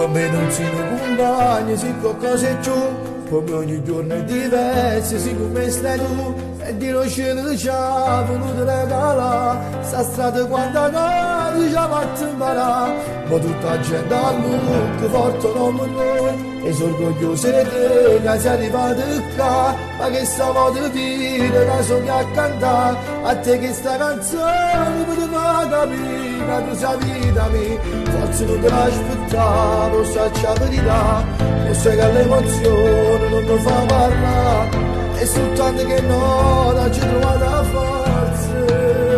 come non si compagni, si qualcosa è giù, come ogni giorno è diverso, si come stai tu, e di lo cielo ci ha voluto regalare, sta strada quando cade ci ha fatto imparare, ma tutta la gente al mondo forte non noi, e sono orgoglioso di te che sei arrivato qua, ma che stavolta dire che sogno a cantare, a te che sta canzone mi fa capire che tu sei vita mia, forse non te l'aspettavo, sacci la verità, lo sai che l'emozione non mi fa parlare, è soltanto che no, non ci trovato la forza.